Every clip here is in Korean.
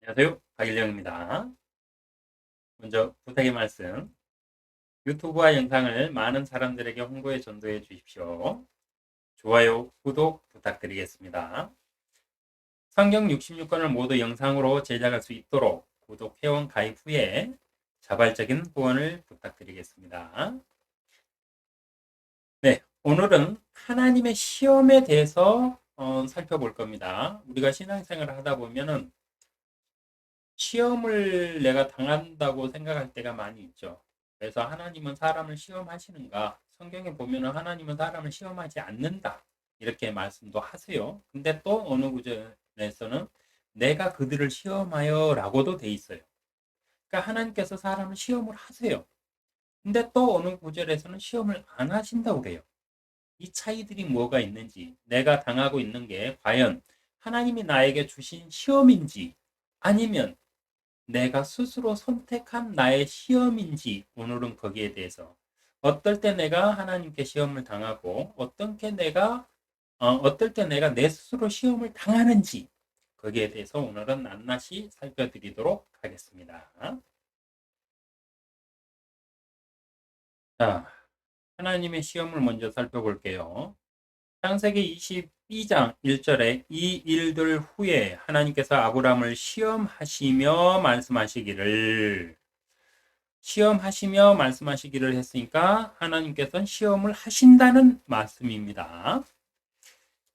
안녕하세요. 박일영입니다. 먼저 부탁의 말씀. 유튜브와 영상을 많은 사람들에게 홍보해 전도해 주십시오. 좋아요, 구독 부탁드리겠습니다. 성경 66권을 모두 영상으로 제작할 수 있도록 구독 회원 가입 후에 자발적인 후원을 부탁드리겠습니다. 네, 오늘은 하나님의 시험에 대해서 살펴볼 겁니다. 우리가 신앙생활을 하다 보면은 시험을 내가 당한다고 생각할 때가 많이 있죠. 그래서 하나님은 사람을 시험하시는가? 성경에 보면은 하나님은 사람을 시험하지 않는다. 이렇게 말씀도 하세요. 근데 또 어느 구절에서는 내가 그들을 시험하여 라고도 돼 있어요. 그러니까 하나님께서 사람을 시험을 하세요. 근데 또 어느 구절에서는 시험을 안 하신다고 그래요. 이 차이들이 뭐가 있는지, 내가 당하고 있는 게 과연 하나님이 나에게 주신 시험인지 아니면 내가 스스로 선택한 나의 시험인지 오늘은 거기에 대해서 어떨 때 내가 하나님께 시험을 당하고 어떨 때 내가 내 스스로 시험을 당하는지 거기에 대해서 오늘은 낱낱이 살펴드리도록 하겠습니다. 자, 하나님의 시험을 먼저 살펴볼게요. 창세기 22장 1절에 이 일들 후에 하나님께서 아브라함을 시험하시며 말씀하시기를 했으니까 하나님께서는 시험을 하신다는 말씀입니다.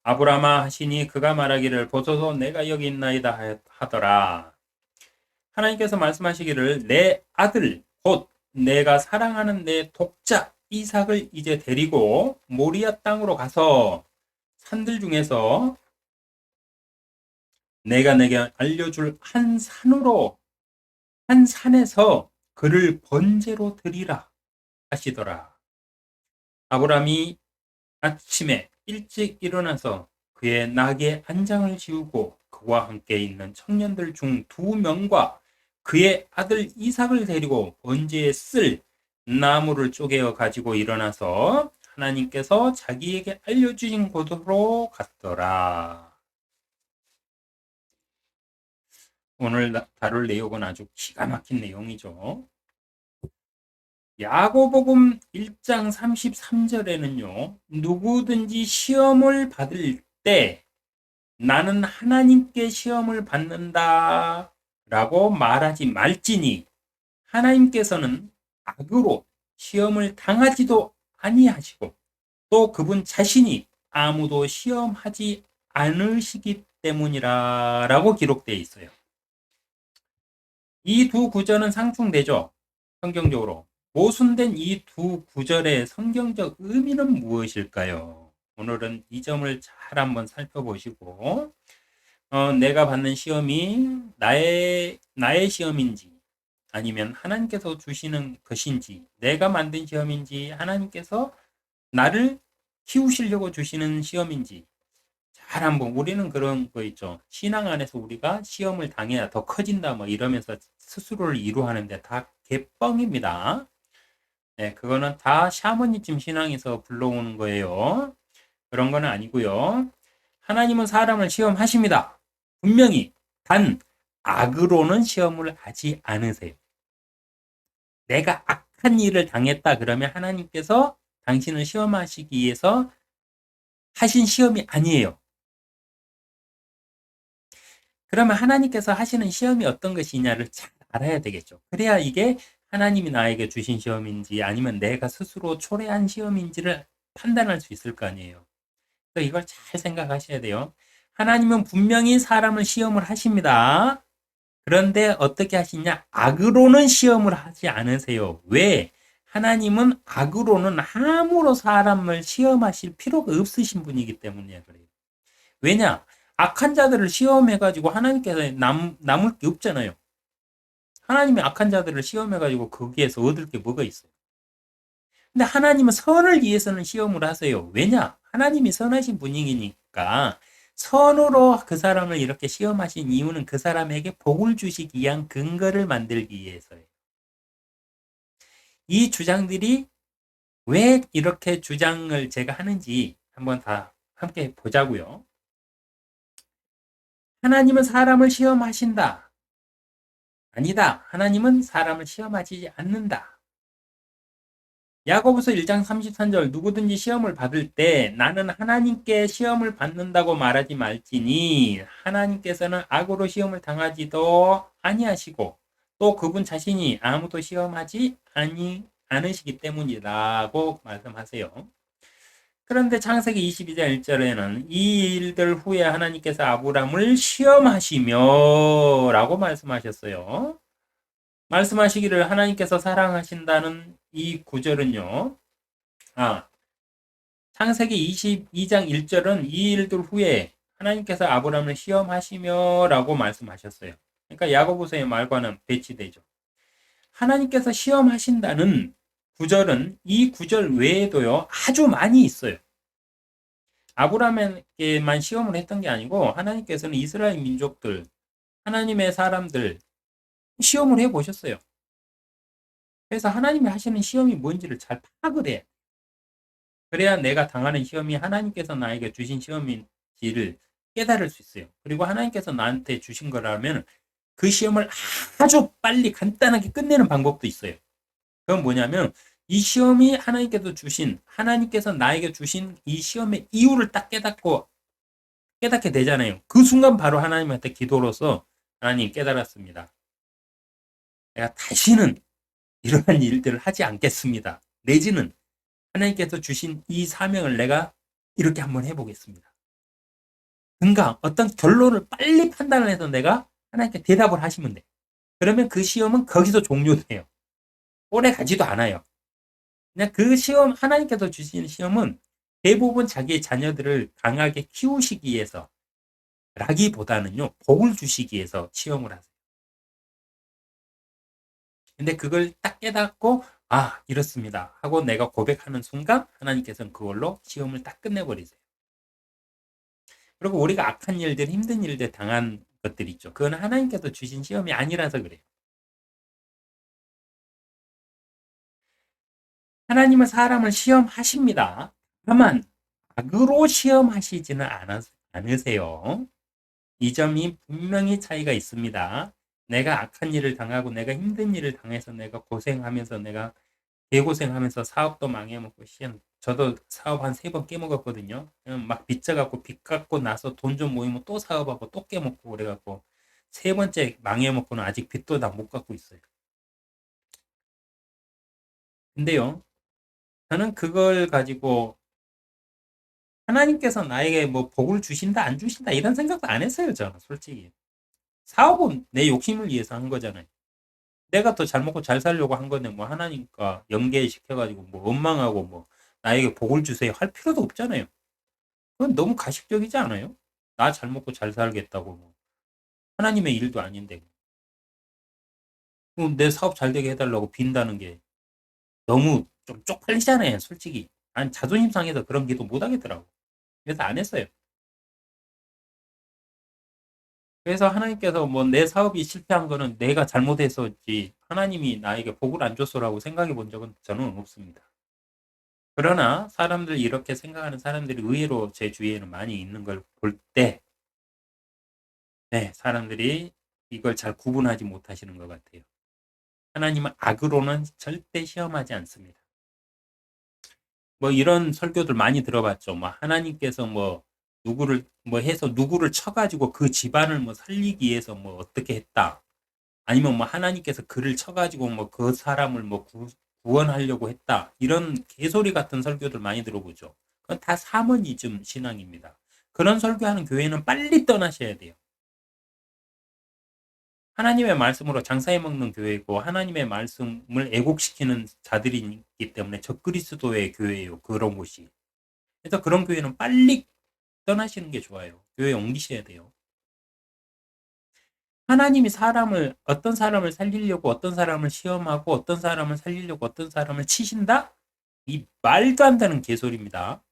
아브라함아 하시니 그가 말하기를 보소서 내가 여기 있나이다 하더라. 하나님께서 말씀하시기를 내 아들 곧 내가 사랑하는 내 독자 이삭을 이제 데리고 모리아 땅으로 가서 산들 중에서 내가 내게 알려줄 한 산에서 그를 번제로 드리라 하시더라. 아브라함이 아침에 일찍 일어나서 그의 낙의 안장을 지우고 그와 함께 있는 청년들 중 2명과 그의 아들 이삭을 데리고 번제에 쓸 나무를 쪼개어 가지고 일어나서 하나님께서 자기에게 알려주신 곳으로 갔더라. 오늘 다룰 내용은 아주 기가 막힌 내용이죠. 야고보음 1장 33절에는요. 누구든지 시험을 받을 때 나는 하나님께 시험을 받는다 라고 말하지 말지니 하나님께서는 악으로 시험을 당하지도 아니하시고 또 그분 자신이 아무도 시험하지 않으시기 때문이라 라고 기록되어 있어요. 이 두 구절은 상충되죠. 성경적으로. 모순된 이 두 구절의 성경적 의미는 무엇일까요? 오늘은 이 점을 잘 한번 살펴보시고 내가 받는 시험이 나의 시험인지 아니면 하나님께서 주시는 것인지 내가 만든 시험인지 하나님께서 나를 키우시려고 주시는 시험인지 잘 한번 우리는 그런 거 있죠. 신앙 안에서 우리가 시험을 당해야 더 커진다 뭐 이러면서 스스로를 이루하는데 다 개뻥입니다. 네, 그거는 다 샤머니즘 신앙에서 불러오는 거예요. 그런 거는 아니고요. 하나님은 사람을 시험하십니다. 분명히 단 악으로는 시험을 하지 않으세요. 내가 악한 일을 당했다 그러면 하나님께서 당신을 시험하시기 위해서 하신 시험이 아니에요. 그러면 하나님께서 하시는 시험이 어떤 것이냐를 잘 알아야 되겠죠. 그래야 이게 하나님이 나에게 주신 시험인지 아니면 내가 스스로 초래한 시험인지를 판단할 수 있을 거 아니에요. 그래서 이걸 잘 생각하셔야 돼요. 하나님은 분명히 사람을 시험을 하십니다. 그런데 어떻게 하시냐? 악으로는 시험을 하지 않으세요. 왜? 하나님은 악으로는 함부로 사람을 시험하실 필요가 없으신 분이기 때문에 그래요. 왜냐? 악한 자들을 시험해가지고 하나님께서 남을 게 없잖아요. 하나님이 악한 자들을 시험해가지고 거기에서 얻을 게 뭐가 있어요? 근데 하나님은 선을 위해서는 시험을 하세요. 왜냐? 하나님이 선하신 분이니까 선으로 그 사람을 이렇게 시험하신 이유는 그 사람에게 복을 주시기 위한 근거를 만들기 위해서예요. 이 주장들이 왜 이렇게 주장을 제가 하는지 한번 다 함께 보자고요. 하나님은 사람을 시험하신다. 아니다. 하나님은 사람을 시험하지 않는다. 야고보서 1장 33절 누구든지 시험을 받을 때 나는 하나님께 시험을 받는다고 말하지 말지니 하나님께서는 악으로 시험을 당하지도 아니하시고 또 그분 자신이 아무도 시험하지 않으시기 때문이라고 말씀하세요. 그런데 창세기 22장 1절에는 이 일들 후에 하나님께서 아브람을 시험하시며 라고 말씀하셨어요. 말씀하시기를 하나님께서 사랑하신다는 이 구절은요. 창세기 22장 1절은 이 일들 후에 하나님께서 아브람을 시험하시며 라고 말씀하셨어요. 그러니까 야고보서의 말과는 배치되죠. 하나님께서 시험하신다는 구절은 이 구절 외에도요, 아주 많이 있어요. 아브람에게만 시험을 했던 게 아니고 하나님께서는 이스라엘 민족들, 하나님의 사람들 시험을 해보셨어요. 그래서 하나님이 하시는 시험이 뭔지를 잘 파악을 해. 그래야 내가 당하는 시험이 하나님께서 나에게 주신 시험인지를 깨달을 수 있어요. 그리고 하나님께서 나한테 주신 거라면 그 시험을 아주 빨리 간단하게 끝내는 방법도 있어요. 그건 뭐냐면 이 시험이 하나님께서 나에게 주신 이 시험의 이유를 딱 깨닫게 되잖아요. 그 순간 바로 하나님한테 기도로서 하나님 깨달았습니다. 내가 다시는 이러한 일들을 하지 않겠습니다. 내지는 하나님께서 주신 이 사명을 내가 이렇게 한번 해보겠습니다. 그러니까 어떤 결론을 빨리 판단을 해서 내가 하나님께 대답을 하시면 돼. 그러면 그 시험은 거기서 종료돼요. 오래 가지도 않아요. 그냥 그 시험, 하나님께서 주시는 시험은 대부분 자기의 자녀들을 강하게 키우시기 위해서 라기보다는요, 복을 주시기 위해서 시험을 하세요. 근데 그걸 딱 깨닫고, 이렇습니다 하고 내가 고백하는 순간 하나님께서는 그걸로 시험을 딱 끝내버리세요. 그리고 우리가 악한 일들, 힘든 일들 당한 것들 있죠. 그건 하나님께서 주신 시험이 아니라서 그래요. 하나님은 사람을 시험하십니다. 다만 악으로 시험하시지는 않으세요. 이 점이 분명히 차이가 있습니다. 내가 악한 일을 당하고 내가 힘든 일을 당해서 내가 고생하면서 내가 개고생하면서 사업도 망해먹고 저도 사업 한 3번 깨먹었거든요. 막 빚져갖고 빚 갚고 나서 돈 좀 모이면 또 사업하고 또 깨먹고 그래갖고 3번째 망해먹고는 아직 빚도 다 못 갚고 있어요. 근데요, 저는 그걸 가지고 하나님께서 나에게 뭐 복을 주신다 안 주신다 이런 생각도 안 했어요. 저는 솔직히 사업은 내 욕심을 위해서 한 거잖아요. 내가 더 잘 먹고 잘 살려고 한 건데 뭐 하나님과 연계시켜가지고 뭐 원망하고 뭐 나에게 복을 주세요 할 필요도 없잖아요. 그건 너무 가식적이지 않아요? 나 잘 먹고 잘 살겠다고 뭐. 하나님의 일도 아닌데 내 사업 잘 되게 해달라고 빈다는 게 너무 좀 쪽팔리잖아요 솔직히. 아니 자존심 상해서 그런 기도 못 하겠더라고. 그래서 안 했어요. 그래서 하나님께서 뭐 내 사업이 실패한 거는 내가 잘못해서지 하나님이 나에게 복을 안 줬어라고 생각해 본 적은 저는 없습니다. 그러나 사람들 이렇게 생각하는 사람들이 의외로 제 주위에는 많이 있는 걸 볼 때, 네, 사람들이 이걸 잘 구분하지 못하시는 것 같아요. 하나님은 악으로는 절대 시험하지 않습니다. 뭐 이런 설교들 많이 들어봤죠. 뭐 하나님께서 뭐 누구를 뭐 해서 누구를 쳐가지고 그 집안을 뭐 살리기 위해서 뭐 어떻게 했다. 아니면 뭐 하나님께서 그를 쳐가지고 뭐 그 사람을 뭐 구원하려고 했다. 이런 개소리 같은 설교들 많이 들어보죠. 그건 다 사모니즘 신앙입니다. 그런 설교하는 교회는 빨리 떠나셔야 돼요. 하나님의 말씀으로 장사해 먹는 교회고 하나님의 말씀을 애곡시키는 자들이기 때문에 적그리스도의 교회예요. 그런 곳이. 그래서 그런 교회는 빨리 떠나시는 게 좋아요. 교회 옮기셔야 돼요. 하나님이 어떤 사람을 살리려고 어떤 사람을 시험하고 어떤 사람을 살리려고 어떤 사람을 치신다? 이 말도 안 되는 개소리입니다.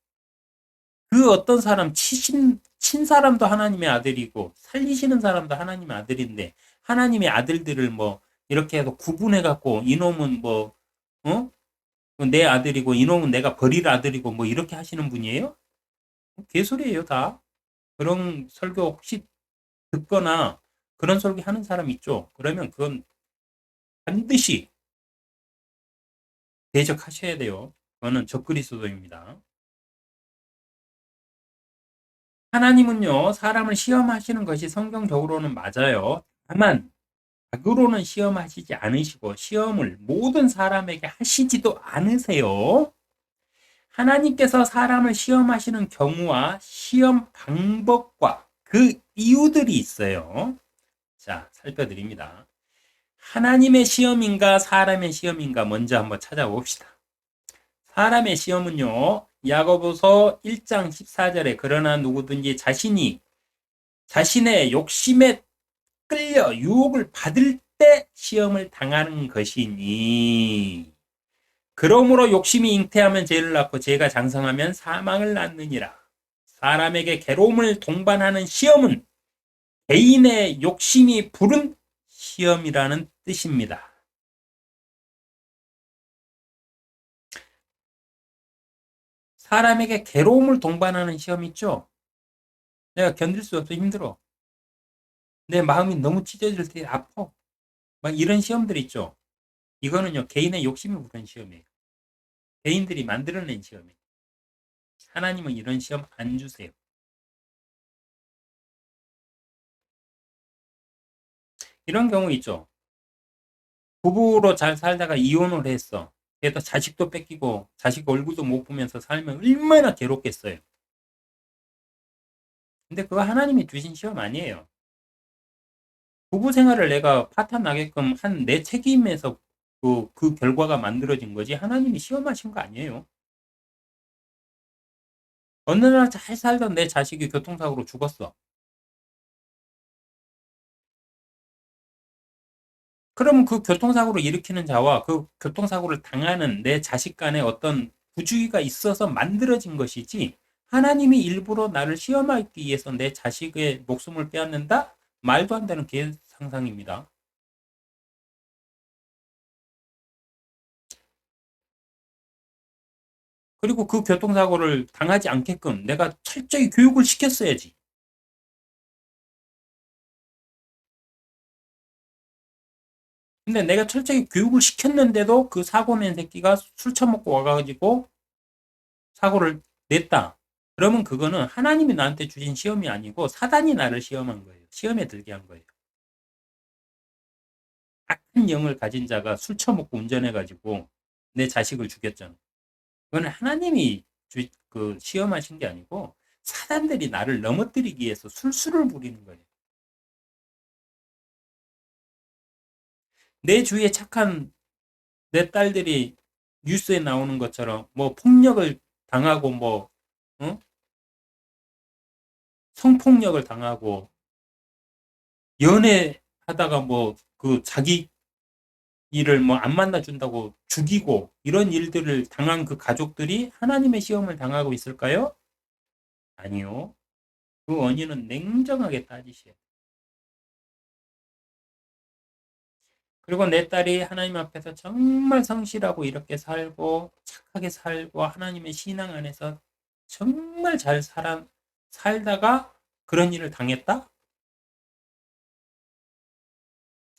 그 어떤 사람 친 사람도 하나님의 아들이고 살리시는 사람도 하나님의 아들인데 하나님의 아들들을 뭐 이렇게 해서 구분해 갖고 이놈은 뭐 어? 내 아들이고 이놈은 내가 버릴 아들이고 뭐 이렇게 하시는 분이에요? 개소리예요, 다. 그런 설교 혹시 듣거나 그런 소리 하는 사람 있죠. 그러면 그건 반드시 대적하셔야 돼요. 그거는 적그리스도입니다. 하나님은요, 사람을 시험하시는 것이 성경적으로는 맞아요. 다만, 악으로는 시험하시지 않으시고, 시험을 모든 사람에게 하시지도 않으세요. 하나님께서 사람을 시험하시는 경우와 시험 방법과 그 이유들이 있어요. 자, 살펴드립니다. 하나님의 시험인가, 사람의 시험인가, 먼저 한번 찾아봅시다. 사람의 시험은요, 야고보서 1장 14절에 그러나 누구든지 자신의 욕심에 끌려 유혹을 받을 때 시험을 당하는 것이니 그러므로 욕심이 잉태하면 죄를 낳고 죄가 장성하면 사망을 낳느니라. 사람에게 괴로움을 동반하는 시험은 개인의 욕심이 부른 시험이라는 뜻입니다. 사람에게 괴로움을 동반하는 시험 있죠? 내가 견딜 수 없어 힘들어. 내 마음이 너무 찢어질 때 아파. 막 이런 시험들 있죠? 이거는요, 개인의 욕심이 부른 시험이에요. 개인들이 만들어낸 시험이에요. 하나님은 이런 시험 안 주세요. 이런 경우 있죠? 부부로 잘 살다가 이혼을 했어. 그래서 자식도 뺏기고 자식 얼굴도 못 보면서 살면 얼마나 괴롭겠어요. 근데 그거 하나님이 주신 시험 아니에요. 부부 생활을 내가 파탄 나게끔 한 내 책임에서 그 결과가 만들어진 거지 하나님이 시험하신 거 아니에요. 어느 날 잘 살던 내 자식이 교통사고로 죽었어. 그러면 그 교통사고를 일으키는 자와 그 교통사고를 당하는 내 자식 간에 어떤 부주의가 있어서 만들어진 것이지 하나님이 일부러 나를 시험하기 위해서 내 자식의 목숨을 빼앗는다? 말도 안 되는 상상입니다. 그리고 그 교통사고를 당하지 않게끔 내가 철저히 교육을 시켰어야지. 근데 내가 철저히 교육을 시켰는데도 그 사고 낸 새끼가 술 처먹고 와가지고 사고를 냈다. 그러면 그거는 하나님이 나한테 주신 시험이 아니고 사단이 나를 시험한 거예요. 시험에 들게 한 거예요. 악한 영을 가진 자가 술 처먹고 운전해가지고 내 자식을 죽였잖아. 그거는 하나님이 시험하신 게 아니고 사단들이 나를 넘어뜨리기 위해서 술수를 부리는 거예요. 내 주위에 착한 내 딸들이 뉴스에 나오는 것처럼 뭐 폭력을 당하고 뭐 어? 성폭력을 당하고 연애하다가 뭐 그 자기 일을 뭐 안 만나준다고 죽이고 이런 일들을 당한 그 가족들이 하나님의 시험을 당하고 있을까요? 아니요. 그 원인은 냉정하게 따지셔야 돼요. 그리고 내 딸이 하나님 앞에서 정말 성실하고 이렇게 살고 착하게 살고 하나님의 신앙 안에서 정말 잘 살다가 그런 일을 당했다?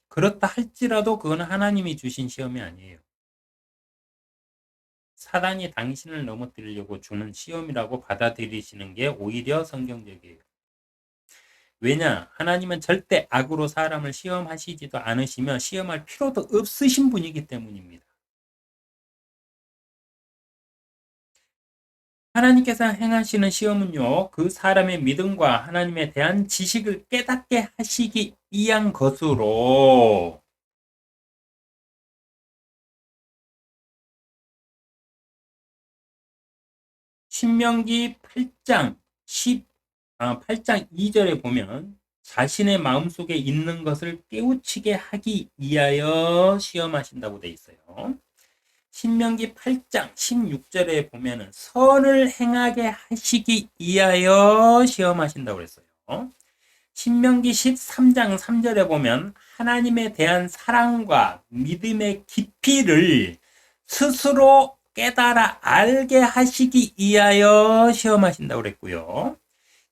그렇다 할지라도 그거는 하나님이 주신 시험이 아니에요. 사단이 당신을 넘어뜨리려고 주는 시험이라고 받아들이시는 게 오히려 성경적이에요. 왜냐? 하나님은 절대 악으로 사람을 시험하시지도 않으시며 시험할 필요도 없으신 분이기 때문입니다. 하나님께서 행하시는 시험은요, 그 사람의 믿음과 하나님에 대한 지식을 깨닫게 하시기 위한 것으로 신명기 8장 8장 2절에 보면 자신의 마음속에 있는 것을 깨우치게 하기 위하여 시험하신다고 돼 있어요. 신명기 8장 16절에 보면은 선을 행하게 하시기 위하여 시험하신다고 그랬어요. 신명기 13장 3절에 보면 하나님에 대한 사랑과 믿음의 깊이를 스스로 깨달아 알게 하시기 위하여 시험하신다고 그랬고요.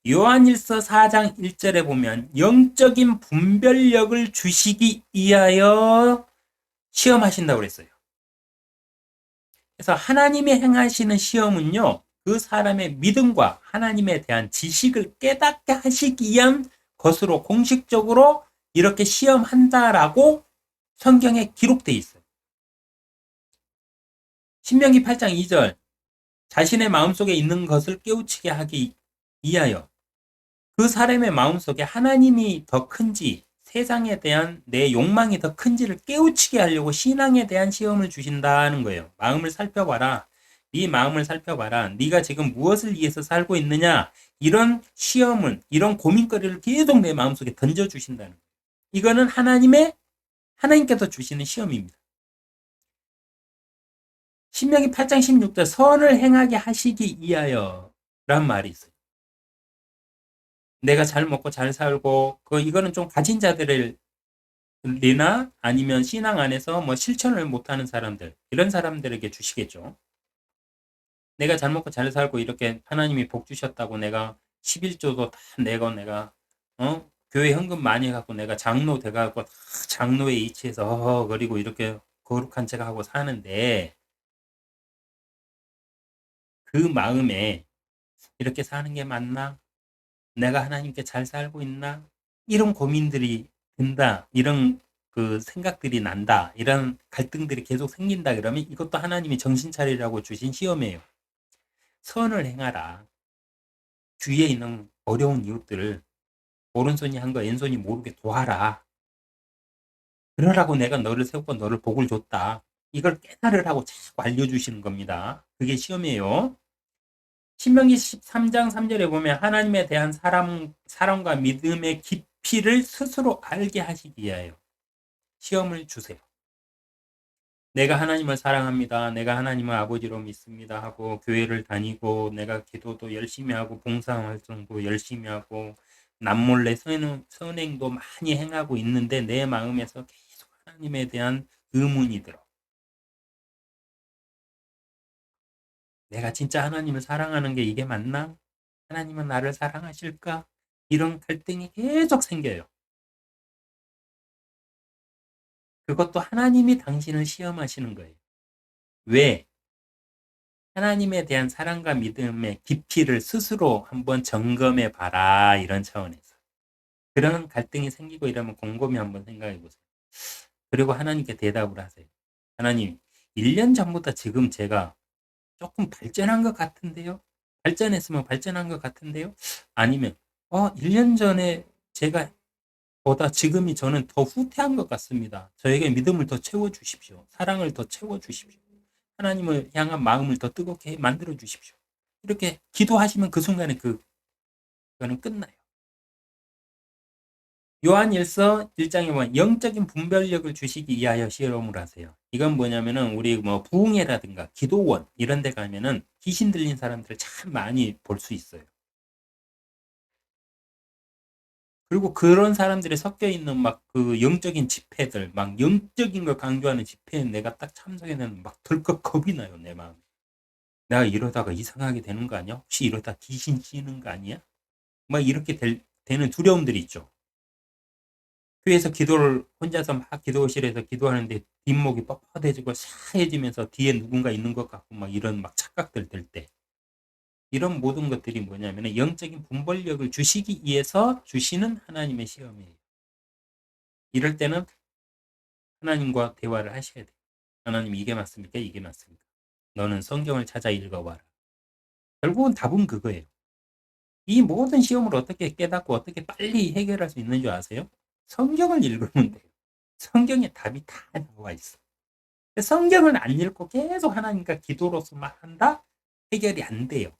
요한일서 4장 1절에 보면 영적인 분별력을 주시기 위하여 시험하신다고 그랬어요. 그래서 하나님이 행하시는 시험은요, 그 사람의 믿음과 하나님에 대한 지식을 깨닫게 하시기 위한 것으로 공식적으로 이렇게 시험한다라고 성경에 기록되어 있어요. 신명기 8장 2절, 자신의 마음속에 있는 것을 깨우치게 하기 위하여 그 사람의 마음속에 하나님이 더 큰지 세상에 대한 내 욕망이 더 큰지를 깨우치게 하려고 신앙에 대한 시험을 주신다는 거예요. 마음을 살펴봐라. 네 마음을 살펴봐라. 네가 지금 무엇을 위해서 살고 있느냐. 이런 시험을, 이런 고민거리를 계속 내 마음속에 던져주신다는 거예요. 이거는 하나님께서 주시는 시험입니다. 신명기 8장 16절 선을 행하게 하시기 위하여 라는 말이 있어요. 내가 잘 먹고 잘 살고 이거는 좀 가진 자들이나 아니면 신앙 안에서 뭐 실천을 못하는 사람들 이런 사람들에게 주시겠죠. 내가 잘 먹고 잘 살고 이렇게 하나님이 복 주셨다고 내가 11조도 다 내고 내가 교회 헌금 많이 갖고 내가 장로 돼가고 장로에 이치해서 그리고 이렇게 거룩한 척 하고 사는데 그 마음에 이렇게 사는 게 맞나? 내가 하나님께 잘 살고 있나? 이런 고민들이 든다. 이런 그 생각들이 난다. 이런 갈등들이 계속 생긴다. 그러면 이것도 하나님이 정신 차리라고 주신 시험이에요. 선을 행하라. 주위에 있는 어려운 이웃들을 오른손이 한 거 왼손이 모르게 도와라. 그러라고 내가 너를 세우고 너를 복을 줬다. 이걸 깨달으라고 자꾸 알려주시는 겁니다. 그게 시험이에요. 신명기 13장 3절에 보면 하나님에 대한 사랑과 믿음의 깊이를 스스로 알게 하시기 위하여 시험을 주세요. 내가 하나님을 사랑합니다. 내가 하나님을 아버지로 믿습니다 하고 교회를 다니고 내가 기도도 열심히 하고 봉사활동도 열심히 하고 남몰래 선행도 많이 행하고 있는데 내 마음에서 계속 하나님에 대한 의문이 들어. 내가 진짜 하나님을 사랑하는 게 이게 맞나? 하나님은 나를 사랑하실까? 이런 갈등이 계속 생겨요. 그것도 하나님이 당신을 시험하시는 거예요. 왜? 하나님에 대한 사랑과 믿음의 깊이를 스스로 한번 점검해 봐라. 이런 차원에서. 그런 갈등이 생기고 이러면 곰곰이 한번 생각해 보세요. 그리고 하나님께 대답을 하세요. 하나님, 1년 전보다 지금 제가 조금 발전한 것 같은데요? 발전했으면 발전한 것 같은데요? 아니면, 1년 전에 제가 보다 지금이 저는 더 후퇴한 것 같습니다. 저에게 믿음을 더 채워주십시오. 사랑을 더 채워주십시오. 하나님을 향한 마음을 더 뜨겁게 만들어 주십시오. 이렇게 기도하시면 그 순간에 그거는 끝나요. 요한일서 1장에 보면 영적인 분별력을 주시기 위하여 시험을 하세요. 이건 뭐냐면은 우리 뭐 부흥회라든가 기도원 이런 데 가면은 귀신 들린 사람들을 참 많이 볼 수 있어요. 그리고 그런 사람들이 섞여 있는 막 그 영적인 집회들, 막 영적인 걸 강조하는 집회에 내가 딱 참석해내는 막 덜컥 겁이 나요, 내 마음에. 내가 이러다가 이상하게 되는 거 아니야? 혹시 이러다 귀신 씌는 거 아니야? 막 이렇게 되는 두려움들이 있죠. 교회에서 기도를 혼자서 막 기도실에서 기도하는데 뒷목이 뻣뻣해지고 싸해지면서 뒤에 누군가 있는 것 같고 막 이런 막 착각들 들 때 이런 모든 것들이 뭐냐면 영적인 분별력을 주시기 위해서 주시는 하나님의 시험이에요. 이럴 때는 하나님과 대화를 하셔야 돼요. 하나님 이게 맞습니까? 이게 맞습니까? 너는 성경을 찾아 읽어봐라. 결국은 답은 그거예요. 이 모든 시험을 어떻게 깨닫고 어떻게 빨리 해결할 수 있는 줄 아세요? 성경을 읽으면 돼요. 성경에 답이 다 나와 있어. 성경을 안 읽고 계속 하나님과 기도로서만 한다? 해결이 안 돼요.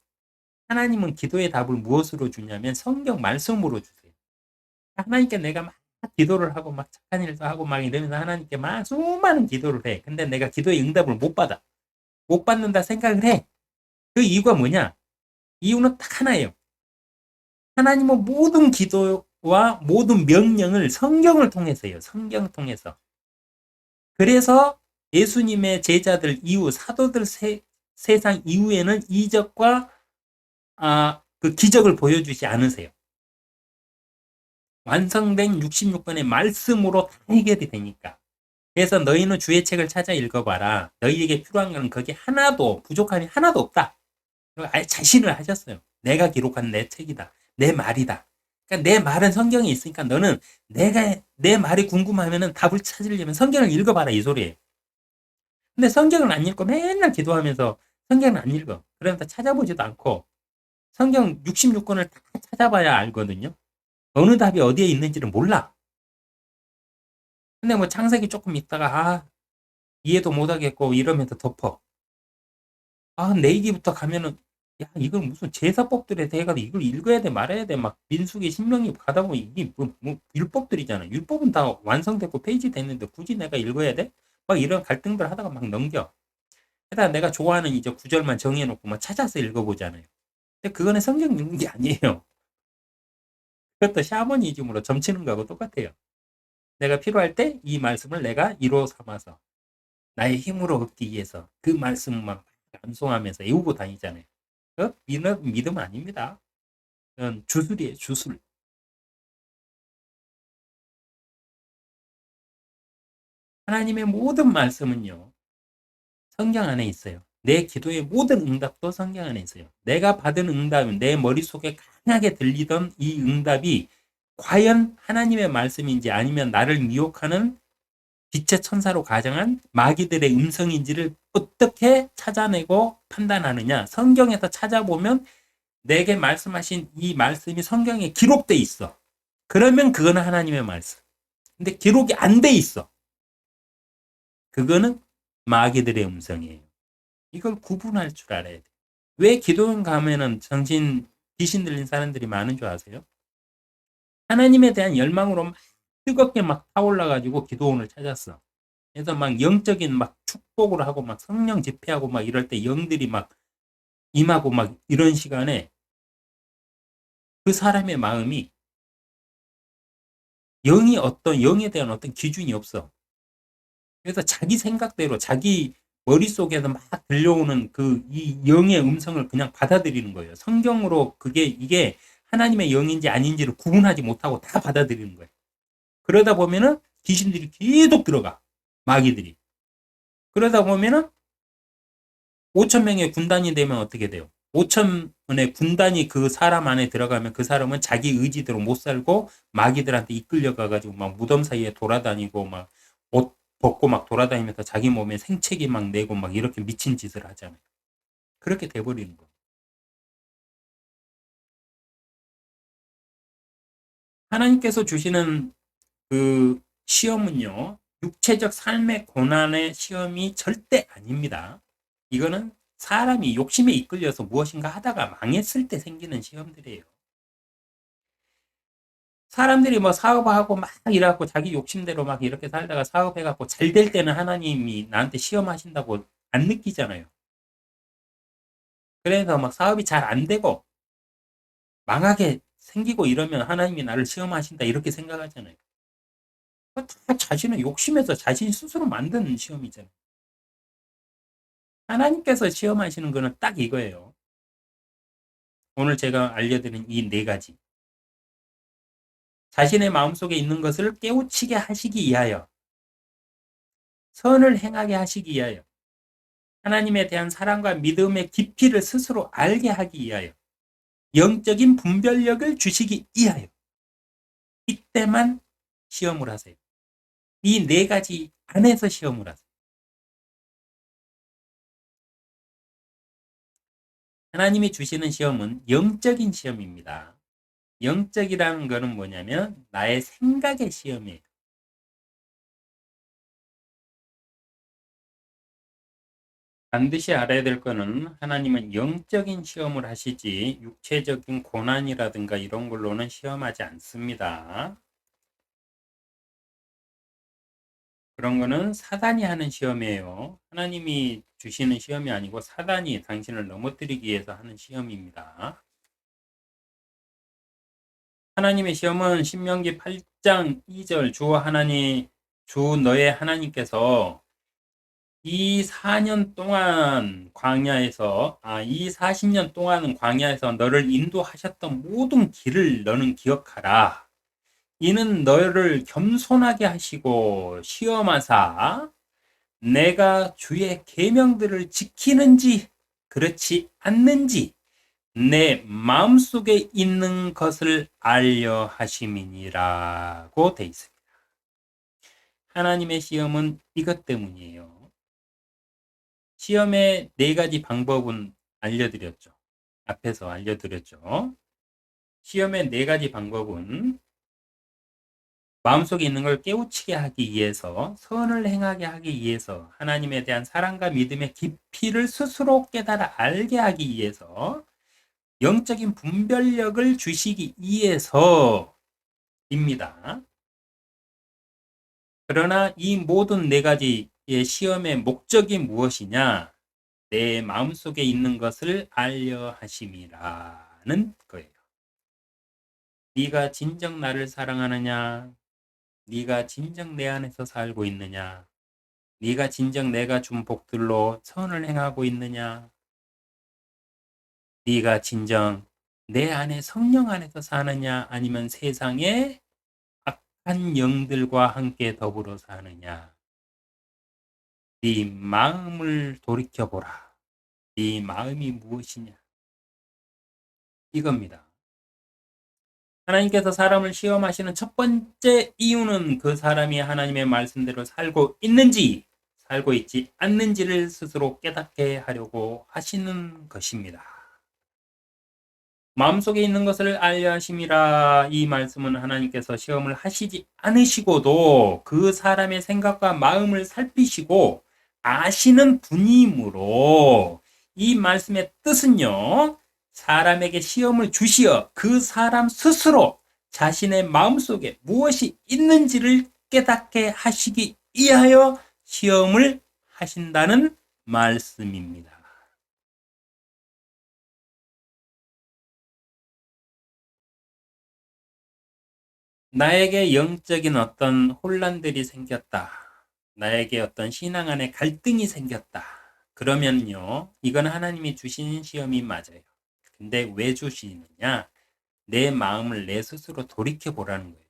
하나님은 기도의 답을 무엇으로 주냐면 성경 말씀으로 주세요. 하나님께 내가 막 기도를 하고 막 착한 일도 하고 막 이러면서 하나님께 막 수많은 기도를 해. 근데 내가 기도의 응답을 못 받아. 못 받는다 생각을 해. 그 이유가 뭐냐? 이유는 딱 하나예요. 하나님은 모든 기도와 모든 명령을 성경을 통해서 해요. 성경을 통해서. 그래서 예수님의 제자들 이후 사도들 세상 이후에는 이적과 그 기적을 보여주지 않으세요. 완성된 66권의 말씀으로 다 해결이 되니까. 그래서 너희는 주의 책을 찾아 읽어봐라. 너희에게 필요한 것은 거기 하나도 부족함이 하나도 없다. 아예 자신을 하셨어요. 내가 기록한 내 책이다. 내 말이다. 그러니까 내 말은 성경에 있으니까 너는 내 말이 궁금하면은 답을 찾으려면 성경을 읽어봐라 이 소리예요. 근데 성경을 안 읽고 맨날 기도하면서 성경을 안 읽어. 그러면서 찾아보지도 않고 성경 66권을 다 찾아봐야 알거든요. 어느 답이 어디에 있는지를 몰라. 근데 뭐 창세기 조금 읽다가 이해도 못하겠고 이러면서 덮어. 내기부터 가면은 야 이건 무슨 제사법들에 대해 가지고 이걸 읽어야 돼 말아야 돼 막 민수기 신명기 가다 보면 이게 뭐 율법들이잖아. 율법은 다 완성됐고 페이지 됐는데 굳이 내가 읽어야 돼? 막 이런 갈등들 하다가 막 넘겨. 게다가 내가 좋아하는 이제 구절만 정해놓고 막 찾아서 읽어보잖아요. 근데 그거는 성경 읽는 게 아니에요. 그것도 샤머니즘으로 점치는 거하고 똑같아요. 내가 필요할 때 이 말씀을 내가 이로 삼아서 나의 힘으로 얻기 위해서 그 말씀만 암송하면서 외우고 다니잖아요. 믿음 아닙니다. 그건 주술이에요, 주술. 하나님의 모든 말씀은요, 성경 안에 있어요. 내 기도의 모든 응답도 성경 안에 있어요. 내가 받은 응답은 내 머릿속에 강하게 들리던 이 응답이 과연 하나님의 말씀인지 아니면 나를 미혹하는 빛의 천사로 가정한 마귀들의 음성인지를 어떻게 찾아내고 판단하느냐. 성경에서 찾아보면 내게 말씀하신 이 말씀이 성경에 기록돼 있어. 그러면 그거는 하나님의 말씀. 근데 기록이 안 돼 있어. 그거는 마귀들의 음성이에요. 이걸 구분할 줄 알아야 돼. 왜 기도원 가면은 귀신 들린 사람들이 많은 줄 아세요? 하나님에 대한 열망으로 막 뜨겁게 막 타올라가지고 기도원을 찾았어. 그래서 막 영적인 막 축복을 하고 막 성령 집회하고 막 이럴 때 영들이 막 임하고 막 이런 시간에 그 사람의 마음이 영에 대한 어떤 기준이 없어. 그래서 자기 생각대로 자기 머릿속에서 막 들려오는 그 이 영의 음성을 그냥 받아들이는 거예요. 성경으로 이게 하나님의 영인지 아닌지를 구분하지 못하고 다 받아들이는 거예요. 그러다 보면은 귀신들이 계속 들어가. 마귀들이. 그러다 보면은 5천 명의 군단이 되면 어떻게 돼요? 5천의 군단이 그 사람 안에 들어가면 그 사람은 자기 의지대로 못 살고 마귀들한테 이끌려가 가지고 막 무덤 사이에 돌아다니고 막 옷 벗고 막 돌아다니면서 자기 몸에 생채기 막 내고 막 이렇게 미친 짓을 하잖아요. 그렇게 돼버리는 거예요. 하나님께서 주시는 그 시험은요, 육체적 삶의 고난의 시험이 절대 아닙니다. 이거는 사람이 욕심에 이끌려서 무엇인가 하다가 망했을 때 생기는 시험들이에요. 사람들이 뭐 사업하고 막 일하고 자기 욕심대로 막 이렇게 살다가 사업해갖고 잘 될 때는 하나님이 나한테 시험하신다고 안 느끼잖아요. 그래서 막 사업이 잘 안 되고 망하게 생기고 이러면 하나님이 나를 시험하신다 이렇게 생각하잖아요. 다 자신의 욕심에서 자신 스스로 만든 시험이잖아요. 하나님께서 시험하시는 거는 딱 이거예요. 오늘 제가 알려드린 이 네 가지. 자신의 마음속에 있는 것을 깨우치게 하시기 위하여, 선을 행하게 하시기 위하여, 하나님에 대한 사랑과 믿음의 깊이를 스스로 알게 하기 위하여, 영적인 분별력을 주시기 위하여, 이때만 시험을 하세요. 이 네 가지 안에서 시험을 하세요. 하나님이 주시는 시험은 영적인 시험입니다. 영적이라는 것은 뭐냐면 나의 생각의 시험이에요. 반드시 알아야 될 거는 하나님은 영적인 시험을 하시지 육체적인 고난이라든가 이런 걸로는 시험하지 않습니다. 그런 거는 사단이 하는 시험이에요. 하나님이 주시는 시험이 아니고 사단이 당신을 넘어뜨리기 위해서 하는 시험입니다. 하나님의 시험은 신명기 8장 2절 주 너의 하나님께서 이 4년 동안 이 40년 동안 광야에서 너를 인도하셨던 모든 길을 너는 기억하라. 이는 너를 겸손하게 하시고 시험하사 내가 주의 계명들을 지키는지 그렇지 않는지 내 마음속에 있는 것을 알려 하심이니라고 돼 있습니다. 하나님의 시험은 이것 때문이에요. 시험의 네 가지 방법은 알려드렸죠. 앞에서 알려드렸죠. 시험의 네 가지 방법은 마음속에 있는 걸 깨우치게 하기 위해서, 선을 행하게 하기 위해서, 하나님에 대한 사랑과 믿음의 깊이를 스스로 깨달아 알게 하기 위해서, 영적인 분별력을 주시기 위해서입니다. 그러나 이 모든 네 가지의 시험의 목적이 무엇이냐? 내 마음속에 있는 것을 알려 하심이라는 거예요. 네가 진정 나를 사랑하느냐? 네가 진정 내 안에서 살고 있느냐? 네가 진정 내가 준 복들로 선을 행하고 있느냐? 네가 진정 내 안에 성령 안에서 사느냐? 아니면 세상의 악한 영들과 함께 더불어 사느냐? 네 마음을 돌이켜보라. 네 마음이 무엇이냐? 이겁니다. 하나님께서 사람을 시험하시는 첫 번째 이유는 그 사람이 하나님의 말씀대로 살고 있는지, 살고 있지 않는지를 스스로 깨닫게 하려고 하시는 것입니다. 마음속에 있는 것을 알려 하심이라 이 말씀은 하나님께서 시험을 하시지 않으시고도 그 사람의 생각과 마음을 살피시고 아시는 분이므로 이 말씀의 뜻은요, 사람에게 시험을 주시어 그 사람 스스로 자신의 마음속에 무엇이 있는지를 깨닫게 하시기 위하여 시험을 하신다는 말씀입니다. 나에게 영적인 어떤 혼란들이 생겼다. 나에게 어떤 신앙 안에 갈등이 생겼다. 그러면요, 이건 하나님이 주신 시험이 맞아요. 근데 왜 주시느냐? 내 마음을 내 스스로 돌이켜 보라는 거예요.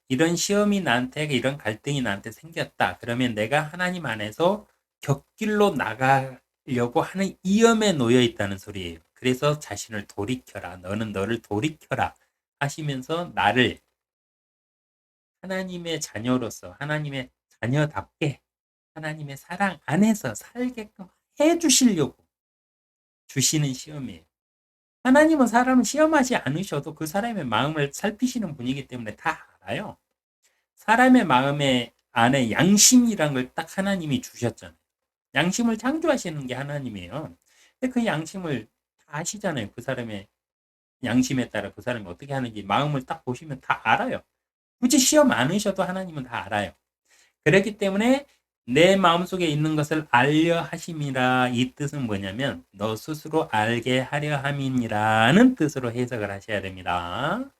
이런 시험이 나한테, 이런 갈등이 나한테 생겼다. 그러면 내가 하나님 안에서 곁길로 나가려고 하는 위험에 놓여 있다는 소리예요. 그래서 자신을 돌이켜라. 너는 너를 돌이켜라. 하시면서 나를 하나님의 자녀로서 하나님의 자녀답게 하나님의 사랑 안에서 살게끔 해 주시려고 주시는 시험이에요. 하나님은 사람을 시험하지 않으셔도 그 사람의 마음을 살피시는 분이기 때문에 다 알아요. 사람의 마음에 안에 양심이란 걸 딱 하나님이 주셨잖아요. 양심을 창조하시는 게 하나님이에요. 근데 그 양심을 다 아시잖아요. 그 사람의 양심에 따라 그 사람이 어떻게 하는지 마음을 딱 보시면 다 알아요. 굳이 시험 안 하셔도 하나님은 다 알아요. 그렇기 때문에 내 마음속에 있는 것을 알려 하심이라 이 뜻은 뭐냐면 너 스스로 알게 하려 함이라는 뜻으로 해석을 하셔야 됩니다.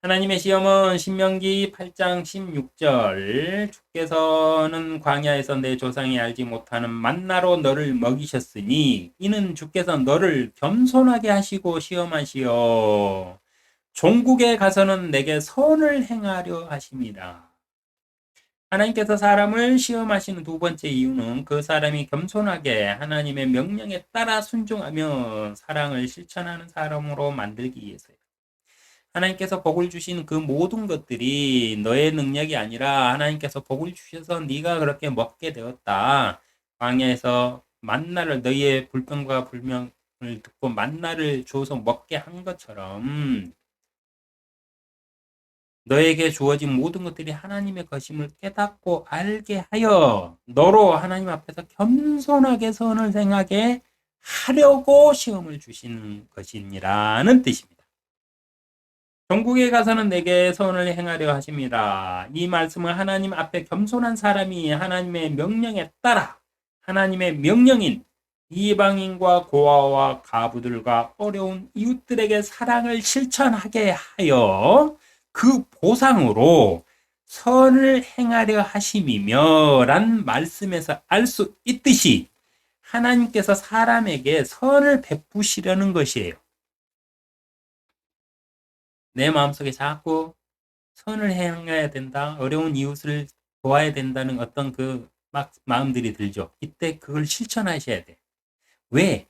하나님의 시험은 신명기 8장 16절 주께서는 광야에서 내 조상이 알지 못하는 만나로 너를 먹이셨으니 이는 주께서 너를 겸손하게 하시고 시험하시어 종국에 가서는 내게 선을 행하려 하심이라. 하나님께서 사람을 시험하시는 두 번째 이유는 그 사람이 겸손하게 하나님의 명령에 따라 순종하며 사랑을 실천하는 사람으로 만들기 위해서요. 하나님께서 복을 주신 그 모든 것들이 너의 능력이 아니라 하나님께서 복을 주셔서 네가 그렇게 먹게 되었다. 광야에서 만나를 너희의 불평과 불명을 듣고 만나를 주어서 먹게 한 것처럼 너에게 주어진 모든 것들이 하나님의 것임을 깨닫고 알게 하여 너로 하나님 앞에서 겸손하게 선을 행하게 하려고 시험을 주시는 것이니라는 뜻입니다. 전국에 가서는 내게 선을 행하려 하심이라. 이 말씀은 하나님 앞에 겸손한 사람이 하나님의 명령에 따라 하나님의 명령인 이방인과 고아와 가부들과 어려운 이웃들에게 사랑을 실천하게 하여 그 보상으로 선을 행하려 하심이며 란 말씀에서 알 수 있듯이 하나님께서 사람에게 선을 베푸시려는 것이에요. 내 마음속에 자꾸 선을 행해야 된다, 어려운 이웃을 도와야 된다는 어떤 그 막 마음들이 들죠. 이때 그걸 실천하셔야 돼. 왜?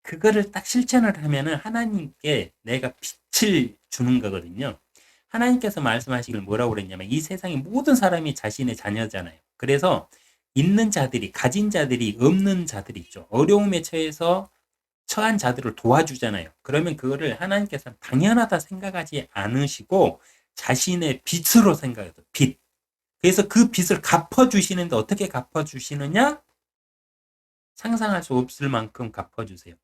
그거를 딱 실천을 하면은 하나님께 내가 빛을 주는 거거든요. 하나님께서 말씀하시길 뭐라고 그랬냐면 이 세상의 모든 사람이 자신의 자녀잖아요. 그래서 있는 자들이, 가진 자들이 없는 자들이 있죠. 어려움에 처한 자들을 도와주잖아요. 그러면 그거를 하나님께서 당연하다 생각하지 않으시고 자신의 빛으로 생각해요. 빛. 그래서 그 빛을 갚아주시는데 어떻게 갚아주시느냐? 상상할 수 없을 만큼 갚아주세요.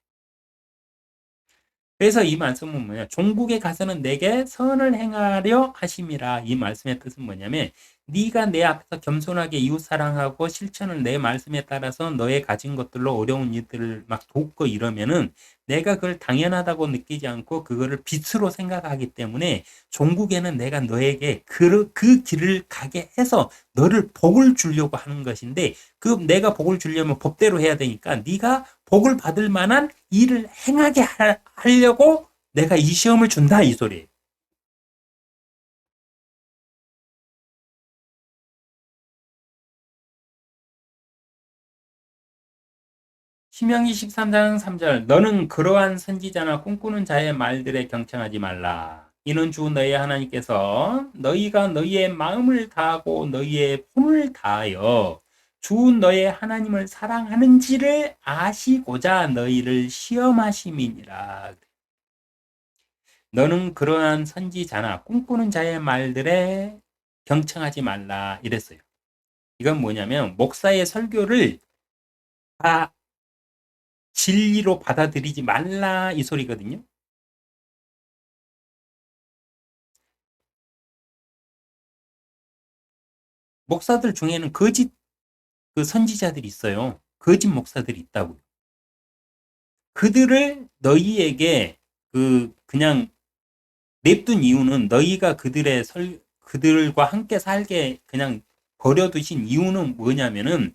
그래서 이 말씀은 뭐냐? 종국에 가서는 내게 선을 행하려 하심이라. 이 말씀의 뜻은 뭐냐면 네가 내 앞에서 겸손하게 이웃 사랑하고 실천을 내 말씀에 따라서 너의 가진 것들로 어려운 이들을 막 돕고 이러면은 내가 그걸 당연하다고 느끼지 않고 그거를 빛으로 생각하기 때문에 종국에는 내가 너에게 그 길을 가게 해서 너를 복을 주려고 하는 것인데 그 내가 복을 주려면 법대로 해야 되니까 네가 복을 받을 만한 일을 행하게 하려고 내가 이 시험을 준다 이 소리예요. 신명기 13장 3절 너는 그러한 선지자나 꿈꾸는 자의 말들에 경청하지 말라. 이는 주 너희 하나님께서 너희가 너희의 마음을 다하고 너희의 혼을 다하여 주 너희 하나님을 사랑하는지를 아시고자 너희를 시험하심이니라. 너는 그러한 선지자나 꿈꾸는 자의 말들에 경청하지 말라 이랬어요. 이건 뭐냐면 목사의 설교를 다 진리로 받아들이지 말라 이 소리거든요. 목사들 중에는 거짓 그 선지자들이 있어요. 거짓 목사들이 있다고요. 그들을 너희에게 그냥 냅둔 이유는 너희가 그들과 함께 살게 그냥 버려두신 이유는 뭐냐면은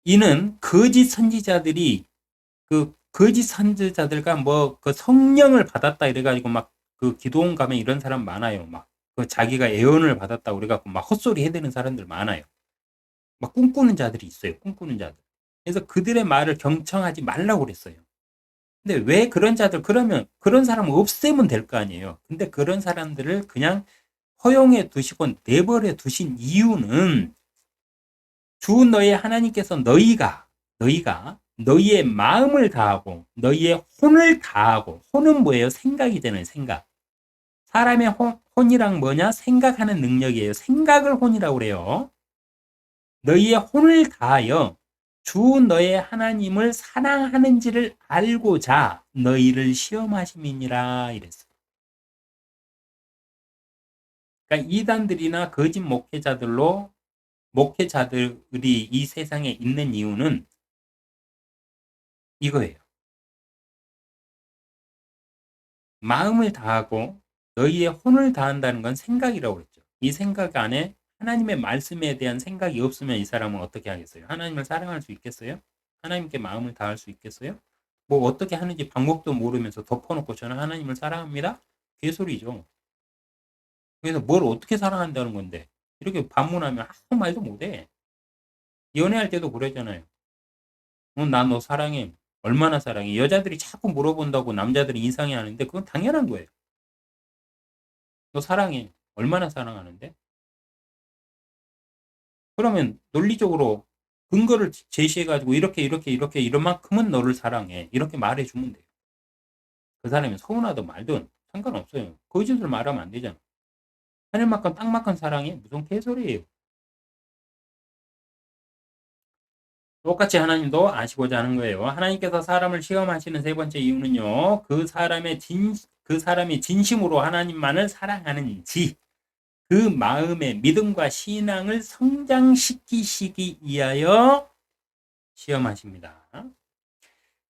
이는 거짓 선지자들이 그 거짓 선지자들과 뭐 그 성령을 받았다 이래가지고 막 그 기도원 가면 이런 사람 많아요. 막 그 자기가 예언을 받았다 그래갖고 막 헛소리 해대는 사람들 많아요. 막 꿈꾸는 자들이 있어요. 꿈꾸는 자들. 그래서 그들의 말을 경청하지 말라고 그랬어요. 근데 왜 그런 자들 그러면 그런 사람 없애면 될 거 아니에요. 근데 그런 사람들을 그냥 허용해 두시고 내버려 두신 이유는 주 너의 하나님께서 너희가 너희의 마음을 다하고 너희의 혼을 다하고 혼은 뭐예요? 생각이잖아요. 생각. 사람의 혼이랑 뭐냐? 생각하는 능력이에요. 생각을 혼이라고 그래요. 너희의 혼을 다하여 주 너의 하나님을 사랑하는지를 알고자 너희를 시험하심이니라 이랬어요. 그러니까 이단들이나 거짓 목회자들이 이 세상에 있는 이유는 이거예요. 마음을 다하고 너희의 혼을 다한다는 건 생각이라고 그랬죠. 이 생각 안에 하나님의 말씀에 대한 생각이 없으면 이 사람은 어떻게 하겠어요? 하나님을 사랑할 수 있겠어요? 하나님께 마음을 다할 수 있겠어요? 뭐 어떻게 하는지 방법도 모르면서 덮어놓고 저는 하나님을 사랑합니다? 개소리죠. 그래서 뭘 어떻게 사랑한다는 건데 이렇게 반문하면 아무 말도 못해. 연애할 때도 그러잖아요. 난 너 사랑해. 얼마나 사랑해? 여자들이 자꾸 물어본다고 남자들이 이상해하는데 그건 당연한 거예요. 너 사랑해. 얼마나 사랑하는데? 그러면 논리적으로 근거를 제시해가지고 이렇게 이런 만큼은 너를 사랑해. 이렇게 말해주면 돼요. 그 사람이 서운하든 말든 상관없어요. 거짓을 말하면 안 되잖아. 하늘만큼 땅만큼 사랑해? 무슨 개소리예요. 똑같이 하나님도 아시고자 하는 거예요. 하나님께서 사람을 시험하시는 세 번째 이유는요. 그 사람이 진심으로 하나님만을 사랑하는지 그 마음의 믿음과 신앙을 성장시키시기 위하여 시험하십니다.